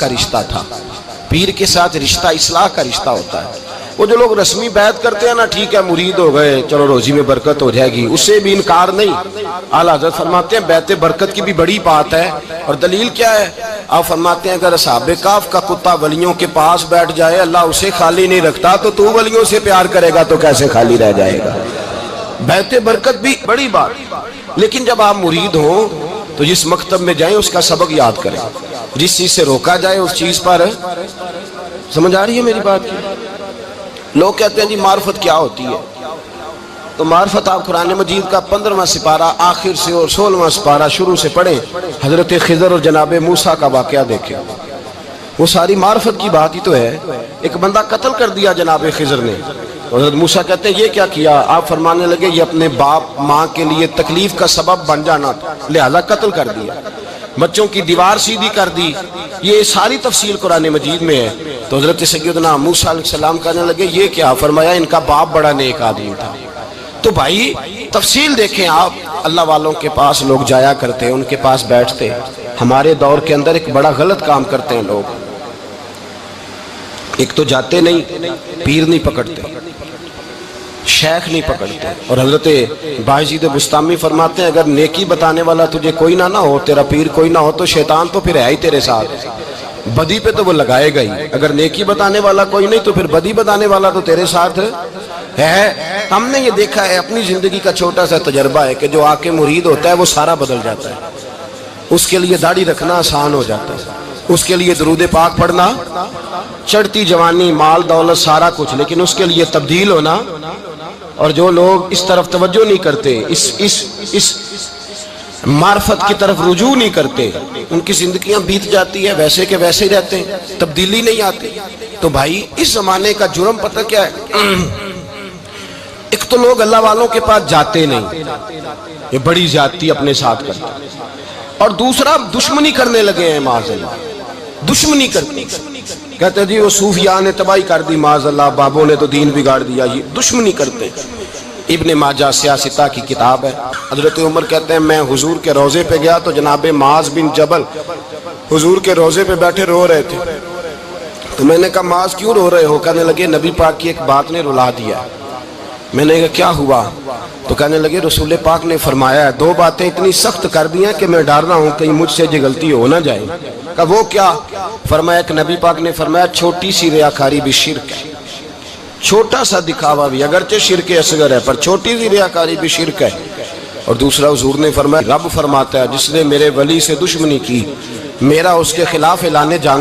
کا رشتہ تھا، پیر کے ساتھ رشتہ اصلاح کا رشتہ ہوتا ہے۔ وہ جو لوگ رسمی بیعت کرتے ہیں نا، ٹھیک ہے مرید ہو گئے چلو روزی میں برکت ہو جائے گی، اس سے بھی انکار نہیں۔ اعلیٰ حضرت فرماتے ہیں بیعت برکت کی بھی بڑی بات ہے، اور دلیل کیا ہے؟ آپ فرماتے ہیں اگر اصحاب کہف کا کتا ولیوں کے پاس بیٹھ جائے اللہ اسے خالی نہیں رکھتا، تو ولیوں سے پیار کرے گا تو کیسے خالی رہ جائے گا؟ بیعت برکت بھی بڑی بات۔ لیکن جب آپ مرید ہوں تو جس مکتب میں جائیں اس کا سبق یاد کریں، جس چیز سے روکا جائے اس چیز پر، سمجھ آ رہی ہے میری بات کی؟ لوگ کہتے ہیں جی معرفت کیا ہوتی ہے، تو معرفت آپ قرآن مجید کا 15واں سپارہ آخر سے اور 16واں سپارہ شروع سے پڑھیں، حضرت خضر اور جناب موسیٰ کا واقعہ دیکھیں، وہ ساری معرفت کی بات ہی تو ہے۔ ایک بندہ قتل کر دیا جناب خضر نے، حضرت موسیٰ کہتے ہیں یہ کیا کیا؟ آپ فرمانے لگے یہ اپنے باپ ماں کے لیے تکلیف کا سبب بن جانا تھا لہذا قتل کر دیا، بچوں کی دیوار سیدھی کر دی، یہ ساری تفصیل قرآن مجید میں ہے۔ تو حضرت سیدنا موسیٰ علیہ السلام کہنے لگے یہ کیا؟ فرمایا ان کا باپ بڑا نیک آدمی تھا۔ تو بھائی تفصیل دیکھیں آپ، اللہ والوں کے پاس لوگ جایا کرتے ہیں، ان کے پاس بیٹھتے۔ ہمارے دور کے اندر ایک بڑا غلط کام کرتے ہیں لوگ، ایک تو جاتے نہیں، پیر نہیں پکڑتے، شیخ نہیں پکڑتے، اور حضرت باجید بستامی فرماتے ہیں اگر نیکی بتانے والا تجھے کوئی نہ ہو، تیرا پیر کوئی نہ ہو، تو شیطان تو پھر ہے ہی تیرے ساتھ، بدی پہ تو وہ لگائے گا ہی۔ اگر نیکی بتانے والا کوئی نہیں تو پھر بدی بتانے والا تو تیرے ساتھ ہے۔ ہم نے یہ دیکھا ہے، اپنی زندگی کا چھوٹا سا تجربہ ہے کہ جو آ کے مرید ہوتا ہے وہ سارا بدل جاتا ہے، اس کے لیے داڑھی رکھنا آسان ہو جاتا ہے، اس کے لیے درود پاک پڑھنا، چڑھتی جوانی مال دولت سارا کچھ، لیکن اس کے لیے تبدیل ہونا۔ اور جو لوگ اس طرف توجہ نہیں کرتے، اس معرفت کی طرف رجوع نہیں کرتے، ان کی زندگیاں بیت جاتی ہے ویسے کہ ویسے ہی رہتے ہیں، تبدیلی نہیں آتی۔ تو بھائی اس زمانے کا جرم پتہ کیا ہے؟ ایک تو لوگ اللہ والوں کے پاس جاتے نہیں، یہ بڑی زیادتی اپنے ساتھ کرتے ہیں، اور دوسرا دشمنی کرنے لگے ہیں، معاذ اللہ دشمنی کرتے، کہتے ہیں جی وہ صوفیاء نے تباہی کر دی، معاذ اللہ بابوں نے تو دین بگاڑ دیا، یہ دشمنی کرتے ہیں۔ ابن ماجہ سیاستہ کی کتاب ہے، حضرت عمر کہتے ہیں میں حضور کے روضے پہ گیا تو جناب معاذ بن جبل حضور کے روضے پہ بیٹھے رو رہے تھے، تو میں نے کہا معاذ کیوں رو رہے ہو؟ کہنے لگے نبی پاک کی ایک بات نے رلا دیا۔ میں نے کہا کیا ہوا؟ تو کہنے لگے رسول پاک نے فرمایا ہے، دو باتیں اتنی سخت کر دی ہیں کہ میں ڈر رہا ہوں کہیں مجھ سے یہ غلطی ہو نہ جائے۔ کہا وہ کیا؟ فرمایا کہ نبی پاک نے فرمایا چھوٹی سی ریاکاری بھی شرک ہے، چھوٹا سا دکھاوا بھی اگرچہ شرک اصغر ہے پر چھوٹی سی ریاکاری بھی شرک ہے۔ اور دوسرا حضور نے فرمایا رب فرماتا ہے جس نے میرے ولی سے دشمنی کی میرا اس کے خلاف اعلان جنگ